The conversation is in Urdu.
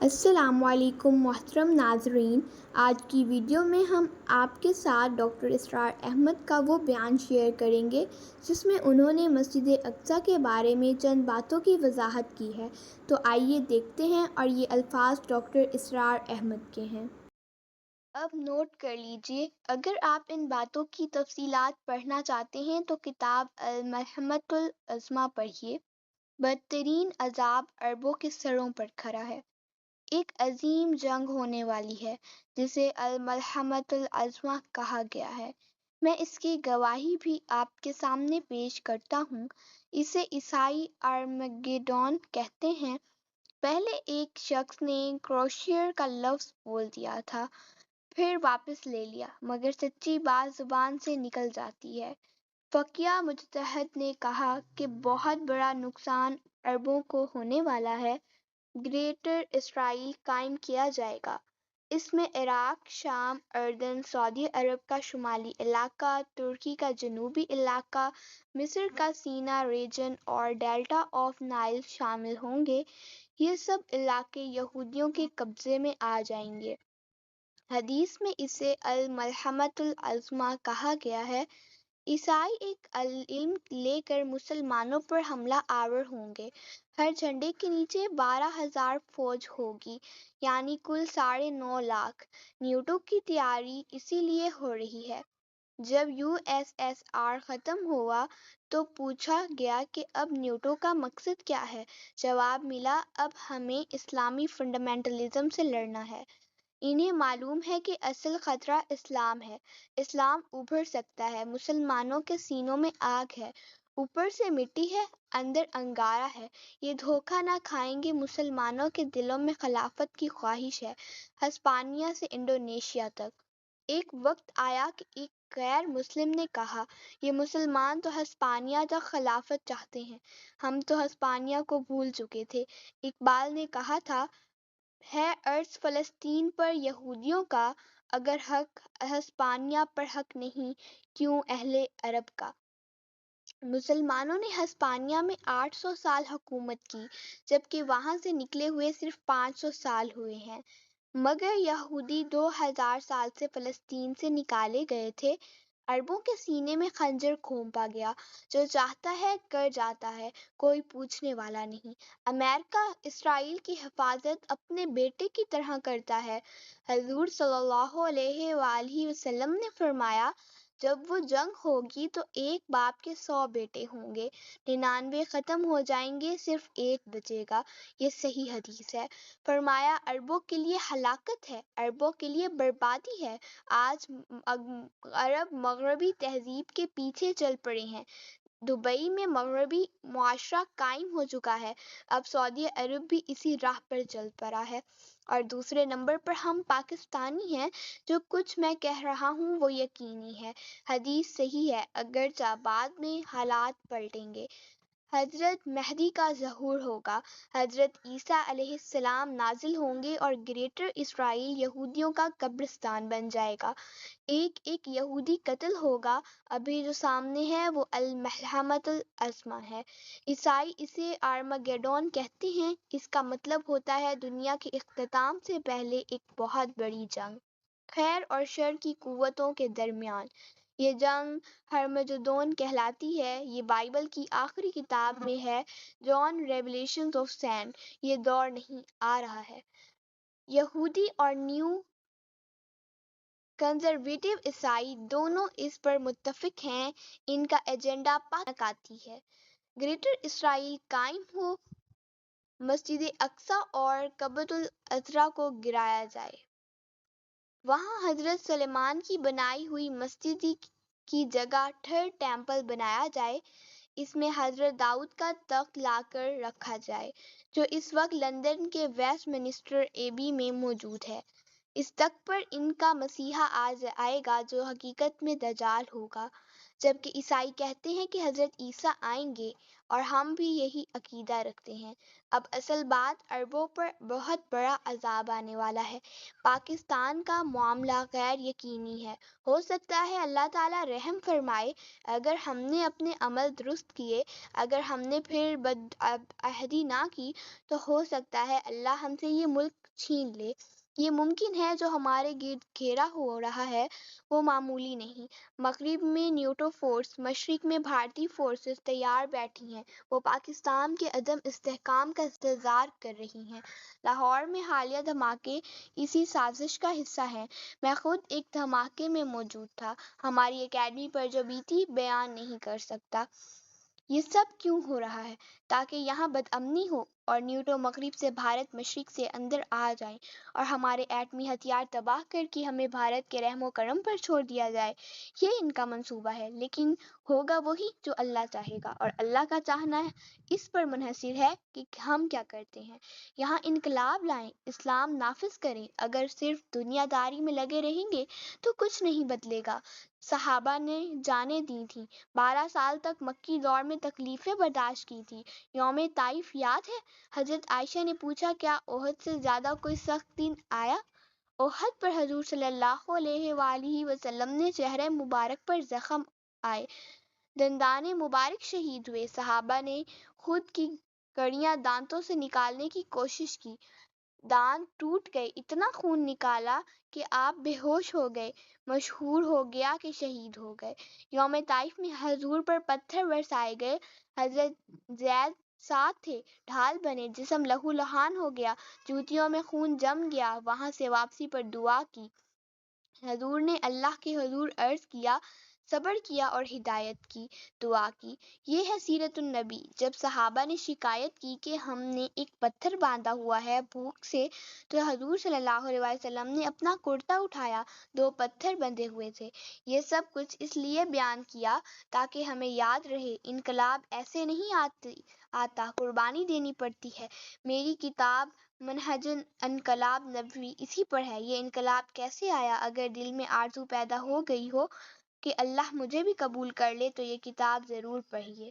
السلام علیکم محترم ناظرین، آج کی ویڈیو میں ہم آپ کے ساتھ ڈاکٹر اسرار احمد کا وہ بیان شیئر کریں گے جس میں انہوں نے مسجد اقصیٰ کے بارے میں چند باتوں کی وضاحت کی ہے۔ تو آئیے دیکھتے ہیں، اور یہ الفاظ ڈاکٹر اسرار احمد کے ہیں۔ اب نوٹ کر لیجئے، اگر آپ ان باتوں کی تفصیلات پڑھنا چاہتے ہیں تو کتاب الملحمۃ العظمیٰ پڑھیے۔ بدترین عذاب عربوں کے سروں پر کھڑا ہے۔ ایک عظیم جنگ ہونے والی ہے جسے الملحمۃ العظمیٰ کہا گیا ہے۔ میں اس کی گواہی بھی آپ کے سامنے پیش کرتا ہوں۔ اسے عیسائی آرمگیڈون کہتے ہیں۔ پہلے ایک شخص نے کروشیر کا لفظ بول دیا تھا، پھر واپس لے لیا، مگر سچی بات زبان سے نکل جاتی ہے۔ فقیہ مجتہد نے کہا کہ بہت بڑا نقصان عربوں کو ہونے والا ہے۔ گریٹر اسرائیل قائم کیا جائے گا۔ اس میں عراق، شام، اردن، سعودی عرب کا شمالی علاقہ، ترکی کا جنوبی علاقہ، مصر کا سینا ریجن اور ڈیلٹا آف نائل شامل ہوں گے۔ یہ سب علاقے یہودیوں کے قبضے میں آ جائیں گے۔ حدیث میں اسے الملحمۃ العظمیٰ کہا گیا ہے۔ عیسائی ایک علم لے کر مسلمانوں پر حملہ آور ہوں گے۔ ہر جھنڈے کے نیچے 12,000 فوج ہوگی، یعنی کل 9.5 لاکھ۔ نیٹو کی تیاری اسی لیے ہو رہی ہے۔ جب USSR ختم ہوا تو پوچھا گیا کہ اب نیٹو کا مقصد کیا ہے؟ جواب ملا، اب ہمیں اسلامی فنڈامنٹلزم سے لڑنا ہے۔ انہیں معلوم ہے کہ اصل خطرہ اسلام ہے۔ اسلام ابھر سکتا ہے۔ مسلمانوں کے سینوں میں آگ ہے، اوپر سے مٹی ہے، اندر انگارہ ہے۔ یہ دھوکہ نہ کھائیں گے۔ مسلمانوں کے دلوں میں خلافت کی خواہش ہے، ہسپانیہ سے انڈونیشیا تک۔ ایک وقت آیا کہ ایک غیر مسلم نے کہا، یہ مسلمان تو ہسپانیہ تک خلافت چاہتے ہیں، ہم تو ہسپانیہ کو بھول چکے تھے۔ اقبال نے کہا تھا، ہے ارض فلسطین پر یہودیوں کا، اگر حق ہسپانیہ پر حق نہیں، کیوں اہل عرب کا؟ مسلمانوں نے ہسپانیہ میں 800 سال حکومت کی، جبکہ وہاں سے نکلے ہوئے صرف 500 سال ہوئے ہیں۔ مگر یہودی 2000 سال سے فلسطین سے نکالے گئے تھے۔ عربوں کے سینے میں خنجر گھونپا گیا، جو چاہتا ہے کر جاتا ہے، کوئی پوچھنے والا نہیں۔ امریکہ اسرائیل کی حفاظت اپنے بیٹے کی طرح کرتا ہے۔ حضور صلی اللہ علیہ وآلہ وسلم نے فرمایا، جب وہ جنگ ہوگی تو ایک باپ کے 100 بیٹے ہوں گے، 99 ختم ہو جائیں گے، صرف ایک بچے گا۔ یہ صحیح حدیث ہے۔ فرمایا، عربوں کے لیے ہلاکت ہے، عربوں کے لیے بربادی ہے۔ آج عرب مغربی تہذیب کے پیچھے چل پڑے ہیں۔ دبئی میں مغربی معاشرہ قائم ہو چکا ہے، اب سعودی عرب بھی اسی راہ پر چل پڑا ہے، اور دوسرے نمبر پر ہم پاکستانی ہیں۔ جو کچھ میں کہہ رہا ہوں وہ یقینی ہے، حدیث صحیح ہے، اگرچہ بعد میں حالات پلٹیں گے۔ حضرت مہدی کا ظہور ہوگا، حضرت عیسیٰ علیہ السلام نازل ہوں گے اور گریٹر اسرائیل یہودیوں کا قبرستان بن جائے گا۔ ایک ایک یہودی قتل ہوگا۔ ابھی جو سامنے ہے وہ الملحمۃ العظمیٰ ہے۔ عیسائی اسے آرمگیڈون کہتے ہیں۔ اس کا مطلب ہوتا ہے دنیا کے اختتام سے پہلے ایک بہت بڑی جنگ، خیر اور شر کی قوتوں کے درمیان۔ یہ جنگ ہرمجدون کہلاتی ہے۔ یہ بائبل کی آخری کتاب میں ہے، جان ریویلیشنز آف سینٹ۔ یہ دور نہیں آ رہا ہے۔ یہودی اور نیو کنزرویٹو عیسائی دونوں اس پر متفق ہیں، ان کا ایجنڈا آتی ہے۔ گریٹر اسرائیل قائم ہو، مسجد اقصیٰ اور قبۃ العذراء کو گرایا جائے۔ وہاں حضرت سلیمان کی بنائی ہوئی مسجد کی جگہ تھرڈ ٹیمپل بنایا جائے۔ اس میں حضرت داؤد کا تخت لا کر رکھا جائے، جو اس وقت لندن کے ویسٹ منسٹر ایبی میں موجود ہے۔ اس تخت پر ان کا مسیحا آئے گا، جو حقیقت میں دجال ہوگا۔ جبکہ عیسائی کہتے ہیں کہ حضرت عیسیٰ آئیں گے اور ہم بھی یہی عقیدہ رکھتے ہیں۔ اب اصل بات، عربوں پر بہت بڑا عذاب آنے والا ہے۔ پاکستان کا معاملہ غیر یقینی ہے۔ ہو سکتا ہے اللہ تعالیٰ رحم فرمائے اگر ہم نے اپنے عمل درست کیے، اگر ہم نے پھر بدعہدی نہ کی تو ہو سکتا ہے اللہ ہم سے یہ ملک چھین لے۔ یہ ممکن ہے جو ہمارے گرد گھیرا ہو رہا ہے وہ معمولی نہیں۔ مغرب میں نیٹو فورس، مشرق میں بھارتی فورسز تیار بیٹھی ہیں، وہ پاکستان کے عدم استحکام کا انتظار کر رہی ہیں۔ لاہور میں حالیہ دھماکے اسی سازش کا حصہ ہیں۔ میں خود ایک دھماکے میں موجود تھا۔ ہماری اکیڈمی پر جو بیتی بیان نہیں کر سکتا۔ یہ سب کیوں ہو رہا ہے؟ تاکہ یہاں بدامنی ہو اور نیٹو مغرب سے، بھارت مشرق سے اندر آ جائیں اور ہمارے ایٹمی ہتھیار تباہ کر کے ہمیں بھارت کے رحم و کرم پر چھوڑ دیا جائے۔ یہ ان کا منصوبہ ہے، لیکن ہوگا وہی جو اللہ چاہے گا، اور اللہ کا چاہنا اس پر منحصر ہے کہ ہم کیا کرتے ہیں۔ یہاں انقلاب لائیں، اسلام نافذ کریں۔ اگر صرف دنیا داری میں لگے رہیں گے تو کچھ نہیں بدلے گا۔ صحابہ نے جانیں دی تھیں، 12 سال تک مکی دور میں تکلیفیں برداشت کی تھیں۔ یوم طائف یاد ہے؟ حضرت عائشہ نے پوچھا، کیا احد سے زیادہ کوئی سخت دن آیا؟ احد پر حضور صلی اللہ علیہ وآلہ وسلم نے چہرہ مبارک پر زخم آئے، دندان مبارک شہید ہوئے۔ صحابہ نے خود کی کڑیاں دانتوں سے نکالنے کی کوشش کی، دانت ٹوٹ گئے، اتنا خون نکالا کہ آپ بے ہوش ہو گئے، مشہور ہو گیا کہ شہید ہو گئے۔ یوم طائف میں حضور پر پتھر برسائے گئے، حضرت زید ساتھ تھے، ڈھال بنے، جسم لہو لہان ہو گیا، جوتیوں میں خون جم گیا۔ وہاں سے واپسی پر دعا کی، حضور نے اللہ کے حضور عرض کیا، صبر کیا اور ہدایت کی دعا کی۔ یہ ہے سیرت النبی۔ جب صحابہ نے شکایت کی کہ ہم نے ایک پتھر باندھا ہوا ہے بھوک سے، تو حضور صلی اللہ علیہ وسلم نے اپنا کرتا اٹھایا، 2 پتھر بندھے ہوئے تھے۔ یہ سب کچھ اس لیے بیان کیا تاکہ ہمیں یاد رہے، انقلاب ایسے نہیں آتا، قربانی دینی پڑتی ہے۔ میری کتاب منہج انقلاب نبوی اسی پر ہے۔ یہ انقلاب کیسے آیا؟ اگر دل میں آرزو پیدا ہو گئی ہو کہ اللہ مجھے بھی قبول کر لے تو یہ کتاب ضرور پڑھیے۔